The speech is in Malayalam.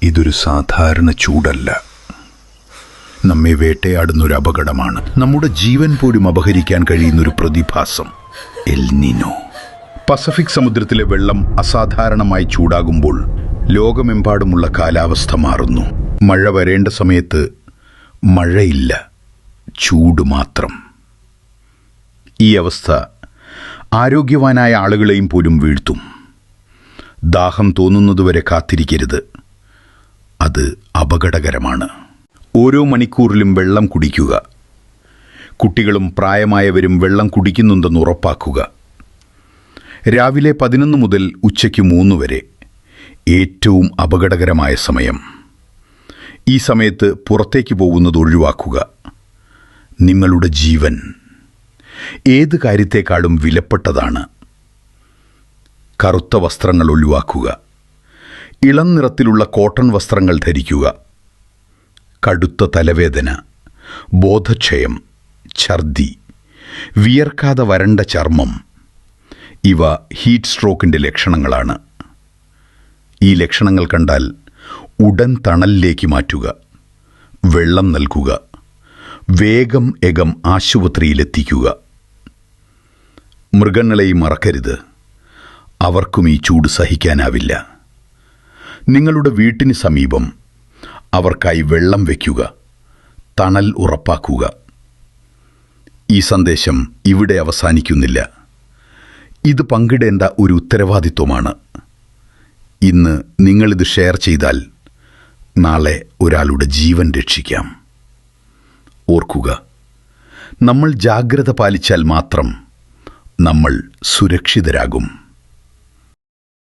ഇതൊരു സാധാരണ ചൂടല്ല. നമ്മെ വേട്ടയാടുന്നൊരു അപകടമാണ്. നമ്മുടെ ജീവൻ പോലും അപഹരിക്കാൻ കഴിയുന്നൊരു പ്രതിഭാസം, എൽ നിനോ. പസഫിക് സമുദ്രത്തിലെ വെള്ളം അസാധാരണമായി ചൂടാകുമ്പോൾ ലോകമെമ്പാടുമുള്ള കാലാവസ്ഥ മാറുന്നു. മഴ വരേണ്ട സമയത്ത് മഴയില്ല, ചൂട് മാത്രം. ഈ അവസ്ഥ ആരോഗ്യവാനായ ആളുകളെയും പോലും വീഴ്ത്തും. ദാഹം തോന്നുന്നതുവരെ കാത്തിരിക്കരുത്, അത് അപകടകരമാണ്. ഓരോ മണിക്കൂറിലും വെള്ളം കുടിക്കുക. കുട്ടികളും പ്രായമായവരും വെള്ളം കുടിക്കുന്നുണ്ടെന്ന് ഉറപ്പാക്കുക. രാവിലെ 11 മുതൽ ഉച്ചയ്ക്ക് 3 വരെ ഏറ്റവും അപകടകരമായ സമയം. ഈ സമയത്ത് പുറത്തേക്ക് പോകുന്നത് ഒഴിവാക്കുക. നിങ്ങളുടെ ജീവൻ ഏത് കാര്യത്തെക്കാളും വിലപ്പെട്ടതാണ്. കറുത്ത വസ്ത്രങ്ങൾ ഒഴിവാക്കുക. ഇളം നിറത്തിലുള്ള കോട്ടൺ വസ്ത്രങ്ങൾ ധരിക്കുക. കടുത്ത തലവേദന, ബോധക്ഷയം, ഛർദി, വിയർക്കാതെ വരണ്ട ചർമ്മം, ഇവ ഹീറ്റ് സ്ട്രോക്കിൻ്റെ ലക്ഷണങ്ങളാണ്. ഈ ലക്ഷണങ്ങൾ കണ്ടാൽ ഉടൻ തണലിലേക്ക് മാറ്റുക. വെള്ളം നൽകുക. വേഗം ആശുപത്രിയിലെത്തിക്കുക. മൃഗങ്ങളെയും മറക്കരുത്. അവർക്കും ഈ ചൂട് സഹിക്കാനാവില്ല. നിങ്ങളുടെ വീട്ടിന് സമീപം അവർക്കായി വെള്ളം വയ്ക്കുക. തണൽ ഉറപ്പാക്കുക. ഈ സന്ദേശം ഇവിടെ അവസാനിക്കുന്നില്ല. ഇത് പങ്കിടേണ്ട ഒരു ഉത്തരവാദിത്വമാണ്. ഇന്ന് നിങ്ങളിത് ഷെയർ ചെയ്താൽ നാളെ ഒരാളുടെ ജീവൻ രക്ഷിക്കാം. ഓർക്കുക, നമ്മൾ ജാഗ്രത പാലിച്ചാൽ മാത്രം നമ്മൾ സുരക്ഷിതരാകും.